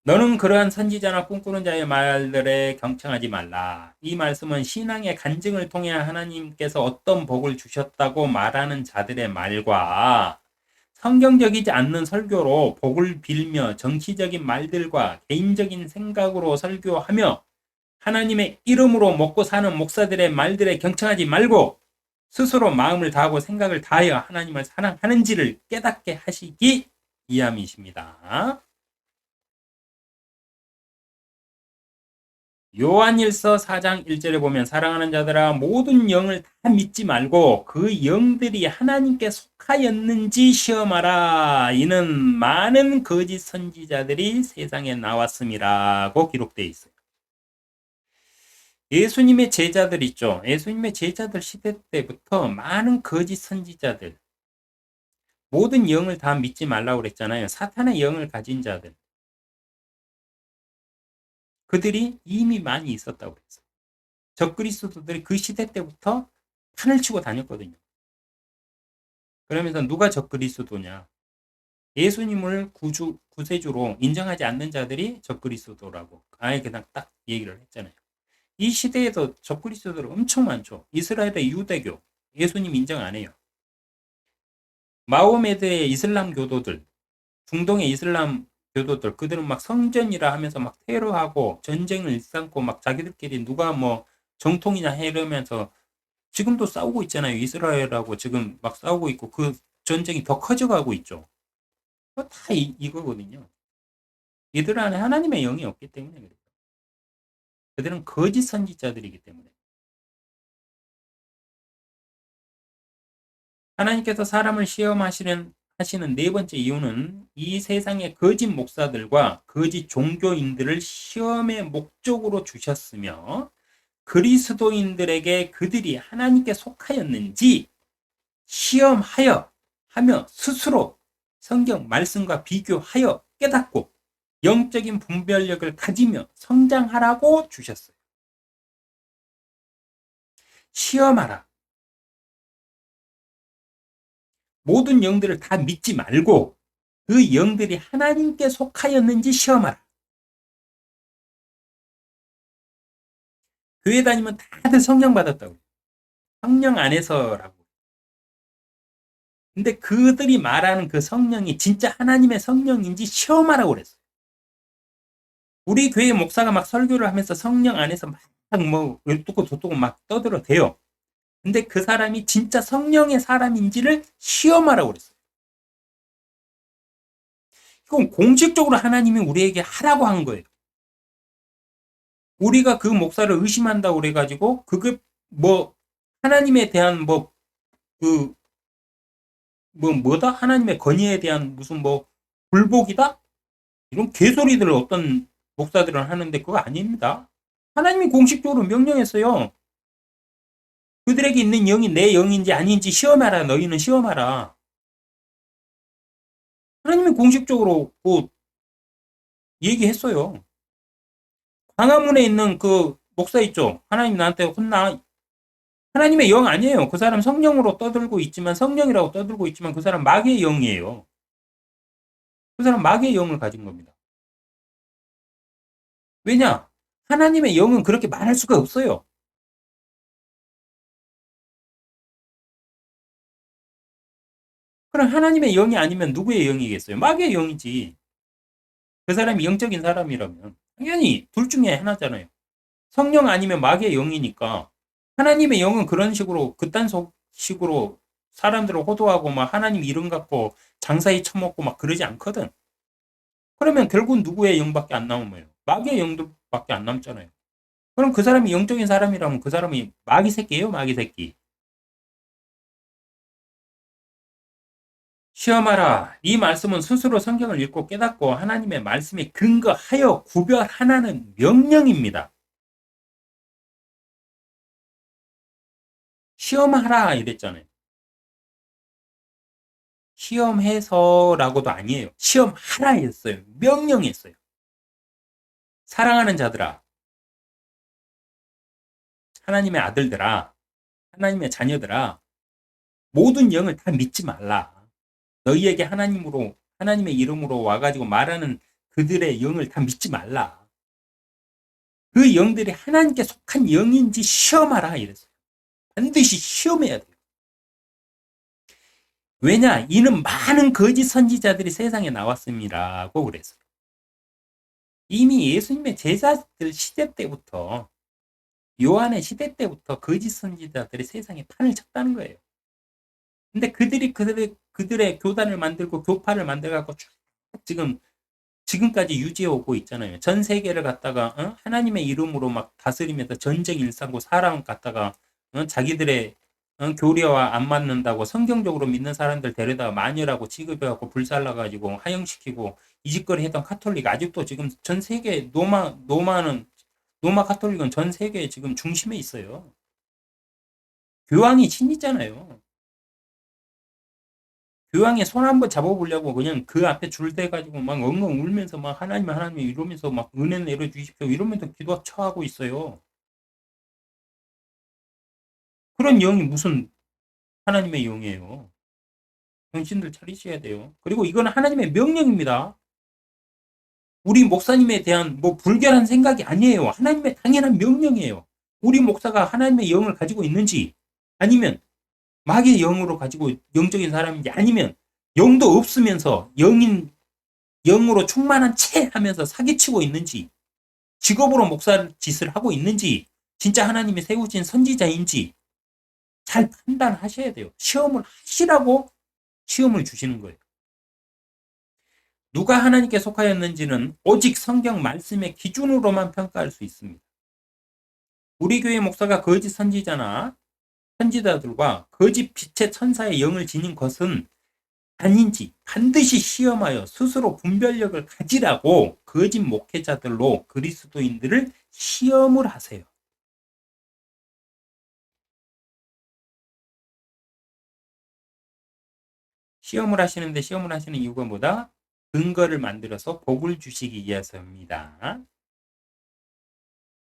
너는 그러한 선지자나 꿈꾸는 자의 말들에 경청하지 말라. 이 말씀은 신앙의 간증을 통해 하나님께서 어떤 복을 주셨다고 말하는 자들의 말과 성경적이지 않는 설교로 복을 빌며 정치적인 말들과 개인적인 생각으로 설교하며 하나님의 이름으로 먹고 사는 목사들의 말들에 경청하지 말고 스스로 마음을 다하고 생각을 다하여 하나님을 사랑하는지를 깨닫게 하시기 이함이십니다. 요한일서 4장 1절에 보면 사랑하는 자들아 모든 영을 다 믿지 말고 그 영들이 하나님께 속하였는지 시험하라. 이는 많은 거짓 선지자들이 세상에 나왔음이라고 기록되어 있어요. 예수님의 제자들 있죠. 예수님의 제자들 시대 때부터 많은 거짓 선지자들, 모든 영을 다 믿지 말라고 그랬잖아요. 사탄의 영을 가진 자들, 그들이 이미 많이 있었다고 그랬어요. 적그리스도들이 그 시대 때부터 판을 치고 다녔거든요. 그러면서 누가 적그리스도냐? 예수님을 구세주로 인정하지 않는 자들이 적그리스도라고 아예 그냥 딱 얘기를 했잖아요. 이 시대에도 적그리스도들 엄청 많죠. 이스라엘의 유대교, 예수님 인정 안 해요. 마호메드의 이슬람 교도들, 중동의 이슬람 교도들, 그들은 막 성전이라 하면서 막 테러하고 전쟁을 일삼고 막 자기들끼리 누가 뭐 정통이냐 해 이러면서 지금도 싸우고 있잖아요. 이스라엘하고 지금 막 싸우고 있고 그 전쟁이 더 커져가고 있죠. 다 이거거든요. 이들 안에 하나님의 영이 없기 때문에 그래요. 그들은 거짓 선지자들이기 때문에. 하나님께서 사람을 하시는 네 번째 이유는 이 세상의 거짓 목사들과 거짓 종교인들을 시험의 목적으로 주셨으며 그리스도인들에게 그들이 하나님께 속하였는지 시험하여 하며 스스로 성경 말씀과 비교하여 깨닫고 영적인 분별력을 가지며 성장하라고 주셨어요. 시험하라. 모든 영들을 다 믿지 말고 그 영들이 하나님께 속하였는지 시험하라. 교회 다니면 다들 성령 받았다고. 성령 안에서라고. 근데 그들이 말하는 그 성령이 진짜 하나님의 성령인지 시험하라고 그랬어요. 우리 교회 목사가 막 설교를 하면서 성령 안에서 막 뭐 어떻고 저떻고 막 떠들어대요. 근데 그 사람이 진짜 성령의 사람인지를 시험하라고 그랬어요. 이건 공식적으로 하나님이 우리에게 하라고 한 거예요. 우리가 그 목사를 의심한다고 그래가지고 그게 뭐 하나님에 대한 뭐다 하나님의 건의에 대한 무슨 뭐 불복이다 이런 개소리들을 어떤 목사들은 하는데 그거 아닙니다. 하나님이 공식적으로 명령했어요. 그들에게 있는 영이 내 영인지 아닌지 시험하라. 너희는 시험하라. 하나님이 공식적으로 뭐 얘기했어요. 광화문에 있는 그 목사 있죠. 하나님 나한테 혼나. 하나님의 영 아니에요. 그 사람 성령으로 떠들고 있지만 성령이라고 떠들고 있지만 그 사람 마귀의 영이에요. 그 사람 마귀의 영을 가진 겁니다. 왜냐? 하나님의 영은 그렇게 말할 수가 없어요. 그럼 하나님의 영이 아니면 누구의 영이겠어요? 마귀의 영이지. 그 사람이 영적인 사람이라면 당연히 둘 중에 하나잖아요. 성령 아니면 마귀의 영이니까 하나님의 영은 그런 식으로 그딴 식으로 사람들을 호도하고 막 하나님 이름 갖고 장사히 처먹고 막 그러지 않거든. 그러면 결국 누구의 영밖에 안 남아요? 마귀의 영들밖에 안 남잖아요. 그럼 그 사람이 영적인 사람이라면 그 사람이 마귀 새끼예요, 마귀 새끼. 시험하라. 이 말씀은 스스로 성경을 읽고 깨닫고 하나님의 말씀에 근거하여 구별하라는 명령입니다. 시험하라 이랬잖아요. 시험해서라고도 아니에요. 시험하라 했어요. 명령했어요. 사랑하는 자들아, 하나님의 아들들아, 하나님의 자녀들아, 모든 영을 다 믿지 말라. 너희에게 하나님의 이름으로 와가지고 말하는 그들의 영을 다 믿지 말라. 그 영들이 하나님께 속한 영인지 시험하라 이랬어요. 반드시 시험해야 돼요. 왜냐? 이는 많은 거짓 선지자들이 세상에 나왔음이라고 그랬어요. 이미 예수님의 제자들 시대 때부터, 요한의 시대 때부터 거짓 선지자들이 세상에 판을 쳤다는 거예요. 근데 그들이 그들의 교단을 만들고 교파를 만들어갖고 쭉 지금까지 유지해 오고 있잖아요. 전 세계를 갖다가 하나님의 이름으로 막 다스리면서 전쟁 일삼고 사람 갖다가 자기들의 교리와 안 맞는다고 성경적으로 믿는 사람들 데려다가 마녀라고 취급해갖고 불살라가지고 하영시키고 이 짓거리 했던 카톨릭 아직도 지금 전 세계 노마 카톨릭은 전 세계에 지금 중심에 있어요. 교황이 신이잖아요. 교황의 손 한번 잡아보려고 그냥 그 앞에 줄 대가지고 막 엉엉 울면서 막 하나님 이러면서 막 은혜 내려주십시오 이러면서 기도 처하고 있어요. 그런 영이 무슨 하나님의 영이에요. 정신들 차리셔야 돼요. 그리고 이건 하나님의 명령입니다. 우리 목사님에 대한 뭐 불결한 생각이 아니에요. 하나님의 당연한 명령이에요. 우리 목사가 하나님의 영을 가지고 있는지 아니면 마귀의 영으로 가지고 영적인 사람인지 아니면 영도 없으면서 영으로 충만한 채 하면서 사기치고 있는지 직업으로 목사 짓을 하고 있는지 진짜 하나님이 세우신 선지자인지 잘 판단하셔야 돼요. 시험을 하시라고 시험을 주시는 거예요. 누가 하나님께 속하였는지는 오직 성경 말씀의 기준으로만 평가할 수 있습니다. 우리 교회 목사가 거짓 선지자나 선지자들과 거짓 빛의 천사의 영을 지닌 것은 아닌지 반드시 시험하여 스스로 분별력을 가지라고 거짓 목회자들로 그리스도인들을 시험을 하세요. 시험을 하시는데 시험을 하시는 이유가 뭐다? 근거를 만들어서 복을 주시기 위해서입니다.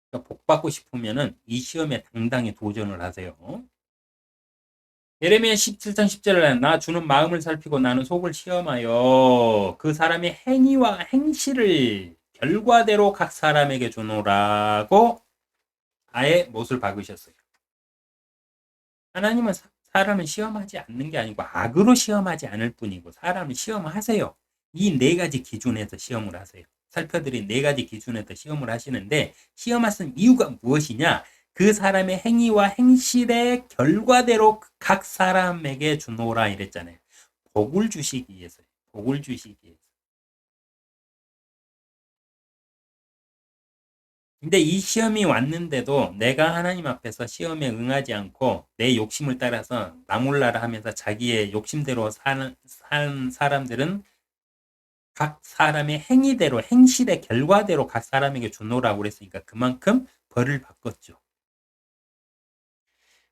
그러니까 복 받고 싶으면 이 시험에 당당히 도전을 하세요. 예레미야 17장 10절에 나 주는 마음을 살피고 나는 속을 시험하여 그 사람의 행위와 행실을 결과대로 각 사람에게 주노라고 아예 못을 박으셨어요. 하나님은 사람을 시험하지 않는 게 아니고 악으로 시험하지 않을 뿐이고 사람을 시험하세요. 이 네 가지 기준에서 시험을 하세요. 살펴드린 네 가지 기준에서 시험을 하시는데 시험하신 이유가 무엇이냐? 그 사람의 행위와 행실의 결과대로 각 사람에게 주노라 이랬잖아요. 복을 주시기 위해서요. 복을 주시기 위해서. 근데 이 시험이 왔는데도 내가 하나님 앞에서 시험에 응하지 않고 내 욕심을 따라서 나몰라라 하면서 자기의 욕심대로 사는 사람들은 각 사람의 행위대로 행실의 결과대로 각 사람에게 주노라고 그랬으니까 그만큼 벌을 받겠죠.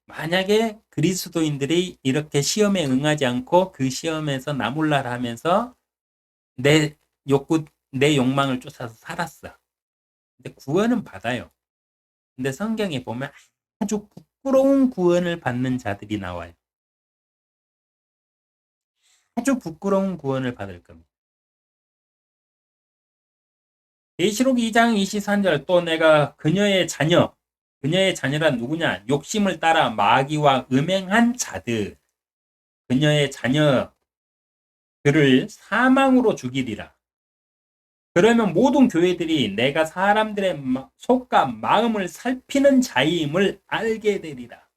만약에 그리스도인들이 이렇게 시험에 응하지 않고 그 시험에서 나몰라라 하면서 내 욕구, 내 욕망을 쫓아서 살았어. 근데 구원은 받아요. 근데 성경에 보면 아주 부끄러운 구원을 받는 자들이 나와요. 아주 부끄러운 구원을 받을 겁니다. 계시록 2장 23절 또 내가 그녀의 자녀란 누구냐? 욕심을 따라 마귀와 음행한 자들, 그녀의 자녀들을 사망으로 죽이리라. 그러면 모든 교회들이 내가 사람들의 속과 마음을 살피는 자임을 알게 되리라.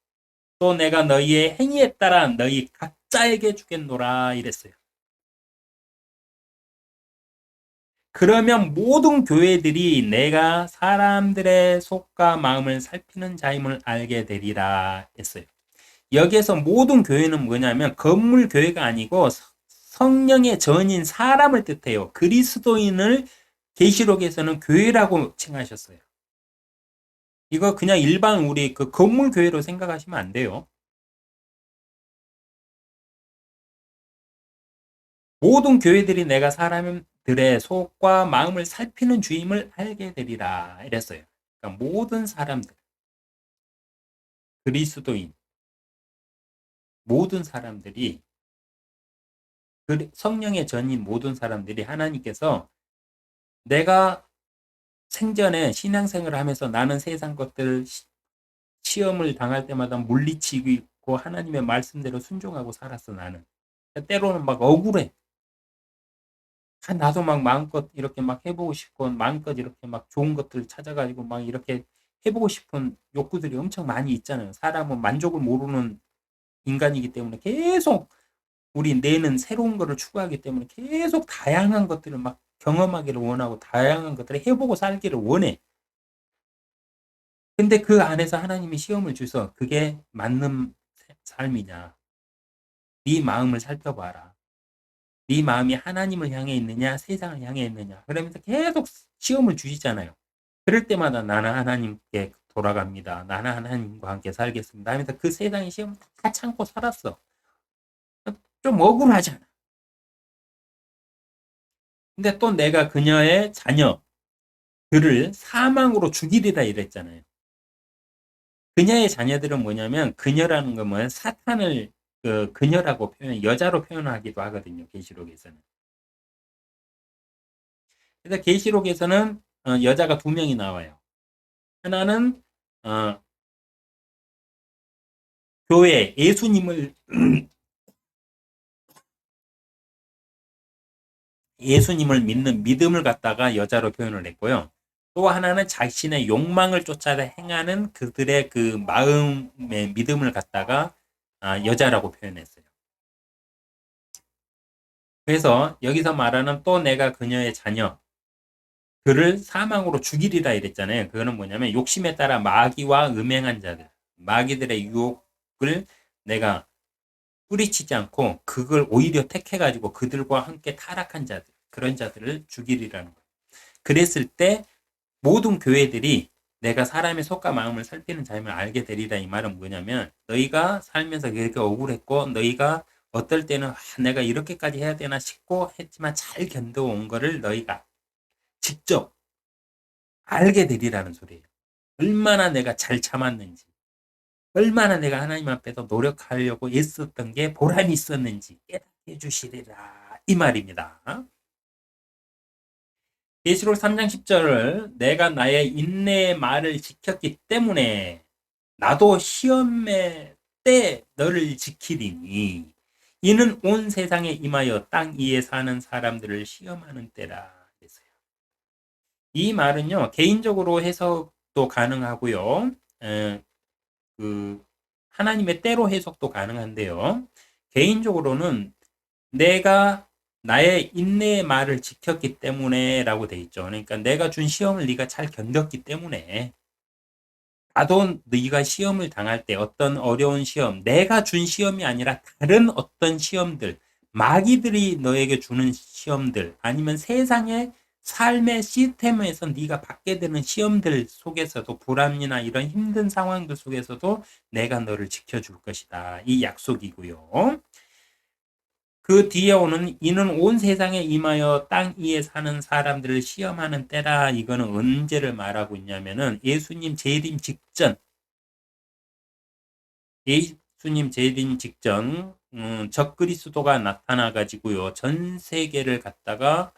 또 내가 너희의 행위에 따라 너희 각자에게 주겠노라 이랬어요. 그러면 모든 교회들이 내가 사람들의 속과 마음을 살피는 자임을 알게 되리라 했어요. 여기에서 모든 교회는 뭐냐면 건물 교회가 아니고 성령의 전인 사람을 뜻해요. 그리스도인을 계시록에서는 교회라고 칭하셨어요. 이거 그냥 일반 우리 그 건물 교회로 생각하시면 안 돼요. 모든 교회들이 내가 사람들의 속과 마음을 살피는 주임을 알게 되리라 이랬어요. 그러니까 모든 사람들, 그리스도인, 모든 사람들이 성령의 전인 모든 사람들이 하나님께서 내가 생전에 신앙생활을 하면서 나는 세상 것들 시험을 당할 때마다 물리치고 있고 하나님의 말씀대로 순종하고 살았어 나는. 때로는 막 억울해. 나도 막 마음껏 이렇게 막 해보고 싶고 마음껏 이렇게 막 좋은 것들 찾아가지고 막 이렇게 해보고 싶은 욕구들이 엄청 많이 있잖아요. 사람은 만족을 모르는 인간이기 때문에 계속 우리 뇌는 새로운 거를 추구하기 때문에 계속 다양한 것들을 막 경험하기를 원하고 다양한 것들을 해보고 살기를 원해. 근데 그 안에서 하나님이 시험을 주서 그게 맞는 삶이냐? 네 마음을 살펴봐라. 네 마음이 하나님을 향해 있느냐, 세상을 향해 있느냐. 그러면서 계속 시험을 주시잖아요. 그럴 때마다 나는 하나님께 돌아갑니다. 나는 하나님과 함께 살겠습니다. 하면서 그 세상의 시험을 다 참고 살았어. 좀 억울하잖아. 근데 또 내가 그녀의 자녀들을 사망으로 죽이리라 이랬잖아요. 그녀의 자녀들은 뭐냐면 그녀라는 건 뭐야? 사탄을 그녀라고 여자로 표현하기도 하거든요. 계시록에서는. 그래서 계시록에서는 여자가 두 명이 나와요. 하나는 어, 교회 예수님을 믿는 믿음을 갖다가 여자로 표현을 했고요. 또 하나는 자신의 욕망을 쫓아 행하는 그들의 그 마음의 믿음을 갖다가 여자라고 표현했어요. 그래서 여기서 말하는 또 내가 그녀의 자녀 그를 사망으로 죽이리라 이랬잖아요. 그거는 뭐냐면 욕심에 따라 마귀와 음행한 자들, 마귀들의 유혹을 내가 뿌리치지 않고 그걸 오히려 택해가지고 그들과 함께 타락한 자들, 그런 자들을 죽이리라는 거예요. 그랬을 때 모든 교회들이 내가 사람의 속과 마음을 살피는 자임을 알게 되리라 이 말은 뭐냐면 너희가 살면서 그렇게 억울했고 너희가 어떨 때는 내가 이렇게까지 해야 되나 싶고 했지만 잘 견뎌온 거를 너희가 직접 알게 되리라는 소리예요. 얼마나 내가 잘 참았는지, 얼마나 내가 하나님 앞에서 노력하려고 애썼던 게 보람이 있었는지 깨닫게 해주시리라 이 말입니다. 계시록 3장 10절을 내가 나의 인내의 말을 지켰기 때문에 나도 시험의 때 너를 지키리니 이는 온 세상에 임하여 땅 위에 사는 사람들을 시험하는 때라. 이 말은요 개인적으로 해석도 가능하고요. 그 하나님의 때로 해석도 가능한데요. 개인적으로는 내가 나의 인내의 말을 지켰기 때문에 라고 돼 있죠. 그러니까 내가 준 시험을 네가 잘 견뎠기 때문에 나도 네가 시험을 당할 때 어떤 어려운 시험, 내가 준 시험이 아니라 다른 어떤 시험들, 마귀들이 너에게 주는 시험들, 아니면 세상의 삶의 시스템에서 네가 받게 되는 시험들 속에서도 불안이나 이런 힘든 상황들 속에서도 내가 너를 지켜줄 것이다. 이 약속이고요. 그 뒤에 오는 이는 온 세상에 임하여 땅 위에 사는 사람들을 시험하는 때라. 이거는 언제를 말하고 있냐면은 예수님 재림 직전 적그리스도가 나타나 가지고요. 전 세계를 갖다가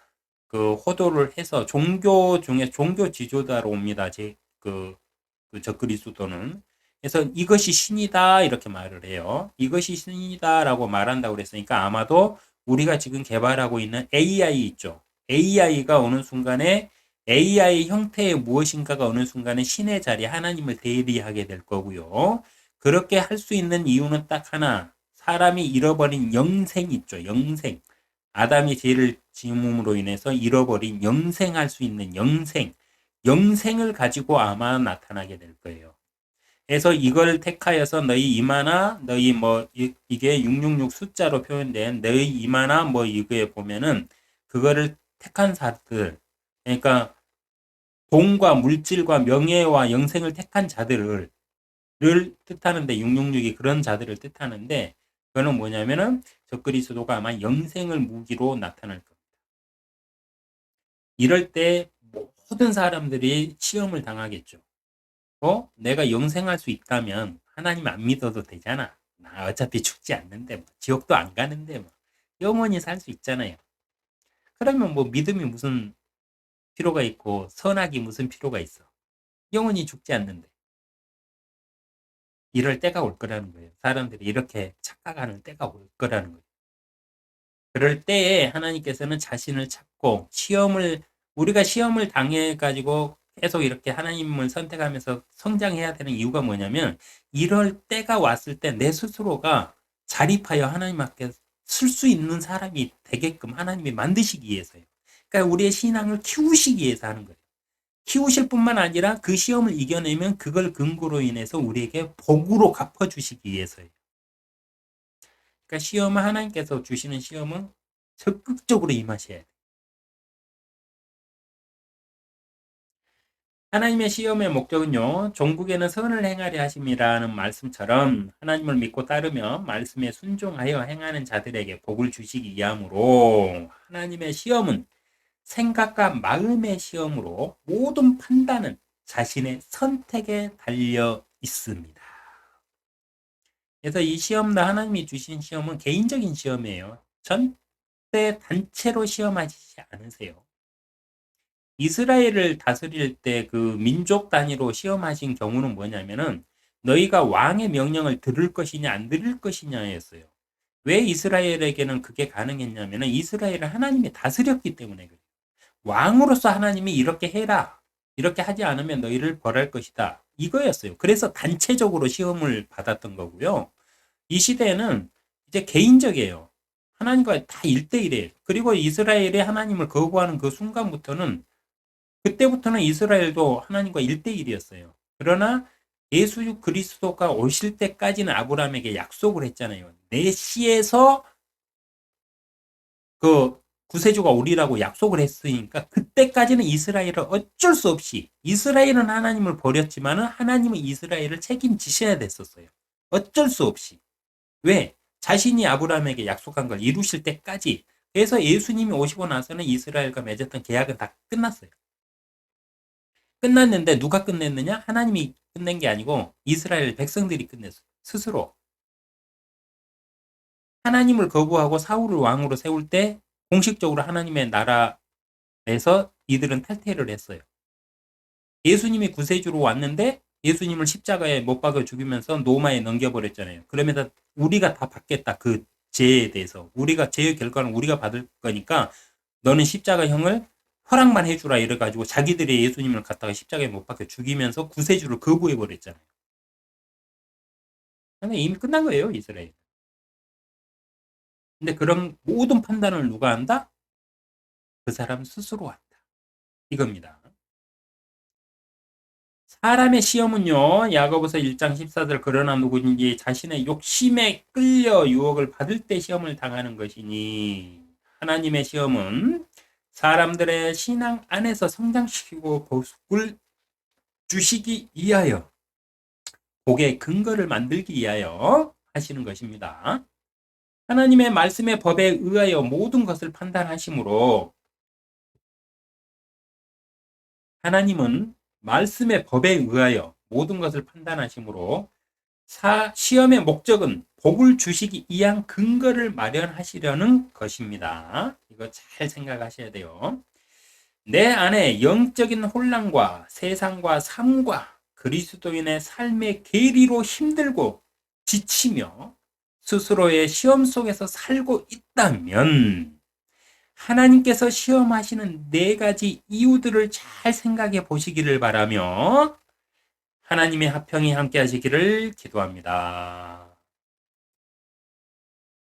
그 호도를 해서 종교 중에 종교 지도자로 옵니다. 그 적그리스도는. 그래서 이것이 신이다 이렇게 말을 해요. 이것이 신이다라고 말한다고 그랬으니까 아마도 우리가 지금 개발하고 있는 AI 있죠. AI가 어느 순간에 AI 형태의 무엇인가가 어느 순간에 신의 자리 하나님을 대리하게 될 거고요. 그렇게 할 수 있는 이유는 딱 하나. 사람이 잃어버린 영생 있죠. 영생. 아담이 죄를 지음으로 인해서 잃어버린 영생할 수 있는 영생. 영생을 가지고 아마 나타나게 될 거예요. 그래서 이걸 택하여서 너희 이마나 너희 뭐 이게 666 숫자로 표현된 너희 이마나 뭐 이거에 보면은 그거를 택한 자들 그러니까 돈과 물질과 명예와 영생을 택한 자들을 뜻하는데 666이 그런 자들을 뜻하는데 그거는 뭐냐면은 적그리스도가 아마 영생을 무기로 나타날 겁니다. 이럴 때 모든 사람들이 시험을 당하겠죠. 내가 영생할 수 있다면 하나님 안 믿어도 되잖아. 나 어차피 죽지 않는데 뭐, 지옥도 안 가는데 뭐, 영원히 살 수 있잖아요. 그러면 뭐 믿음이 무슨 필요가 있고 선악이 무슨 필요가 있어. 영원히 죽지 않는데. 이럴 때가 올 거라는 거예요. 사람들이 이렇게 착각하는 때가 올 거라는 거예요. 그럴 때에 하나님께서는 자신을 찾고 우리가 시험을 당해가지고 계속 이렇게 하나님을 선택하면서 성장해야 되는 이유가 뭐냐면, 이럴 때가 왔을 때 내 스스로가 자립하여 하나님 앞에 설 수 있는 사람이 되게끔 하나님이 만드시기 위해서요. 그러니까 우리의 신앙을 키우시기 위해서 하는 거예요. 키우실 뿐만 아니라 그 시험을 이겨내면 그걸 근거로 인해서 우리에게 복으로 갚아주시기 위해서예요. 그러니까 하나님께서 주시는 시험은 적극적으로 임하셔야 돼요. 하나님의 시험의 목적은요, 종국에는 선을 행하려 하심이라는 말씀처럼 하나님을 믿고 따르며 말씀에 순종하여 행하는 자들에게 복을 주시기 위함으로, 하나님의 시험은 생각과 마음의 시험으로 모든 판단은 자신의 선택에 달려 있습니다. 그래서 이 시험도 하나님이 주신 시험은 개인적인 시험이에요. 절대 단체로 시험하시지 않으세요. 이스라엘을 다스릴 때 그 민족 단위로 시험하신 경우는 뭐냐면은, 너희가 왕의 명령을 들을 것이냐 안 들을 것이냐였어요. 왜 이스라엘에게는 그게 가능했냐면은, 이스라엘을 하나님이 다스렸기 때문에 그래요. 왕으로서 하나님이 이렇게 해라, 이렇게 하지 않으면 너희를 벌할 것이다, 이거였어요. 그래서 단체적으로 시험을 받았던 거고요. 이 시대에는 이제 개인적이에요. 하나님과 다 1대1이에요. 그리고 이스라엘이 하나님을 거부하는 그 순간부터는, 그때부터는 이스라엘도 하나님과 1대1이었어요. 그러나 예수 그리스도가 오실 때까지는 아브라함에게 약속을 했잖아요. 내 씨에서 그 구세주가 오리라고 약속을 했으니까, 그때까지는 이스라엘은 어쩔 수 없이, 이스라엘은 하나님을 버렸지만 하나님은 이스라엘을 책임지셔야 됐었어요. 어쩔 수 없이. 왜? 자신이 아브라함에게 약속한 걸 이루실 때까지. 그래서 예수님이 오시고 나서는 이스라엘과 맺었던 계약은 다 끝났어요. 끝났는데 누가 끝냈느냐? 하나님이 끝낸 게 아니고 이스라엘 백성들이 끝냈어요. 스스로. 하나님을 거부하고 사울을 왕으로 세울 때 공식적으로 하나님의 나라에서 이들은 탈퇴를 했어요. 예수님이 구세주로 왔는데 예수님을 십자가에 못 박아 죽이면서 노마에 넘겨버렸잖아요. 그러면서 우리가 다 받겠다, 그 죄에 대해서. 우리가 죄의 결과는 우리가 받을 거니까 너는 십자가형을 허락만 해주라 이래가지고 자기들이 예수님을 갖다가 십자가에 못 박혀 죽이면서 구세주를 거부해버렸잖아요. 근데 이미 끝난 거예요, 이스라엘. 근데 그런 모든 판단을 누가 한다? 그 사람 스스로 한다. 이겁니다. 사람의 시험은요, 야고보서 1장 14절, 그러나 누구든지 자신의 욕심에 끌려 유혹을 받을 때 시험을 당하는 것이니, 하나님의 시험은 사람들의 신앙 안에서 성장시키고 복을 주시기 위하여, 복의 근거를 만들기 위하여 하시는 것입니다. 하나님의 말씀의 법에 의하여 모든 것을 판단하시므로, 하나님은 말씀의 법에 의하여 모든 것을 판단하시므로, 시험의 목적은 복을 주시기 위한 근거를 마련하시려는 것입니다. 이거 잘 생각하셔야 돼요. 내 안에 영적인 혼란과 세상과 삶과 그리스도인의 삶의 계리로 힘들고 지치며 스스로의 시험 속에서 살고 있다면, 하나님께서 시험하시는 4가지 이유들을 잘 생각해 보시기를 바라며 하나님의 화평이 함께 하시기를 기도합니다.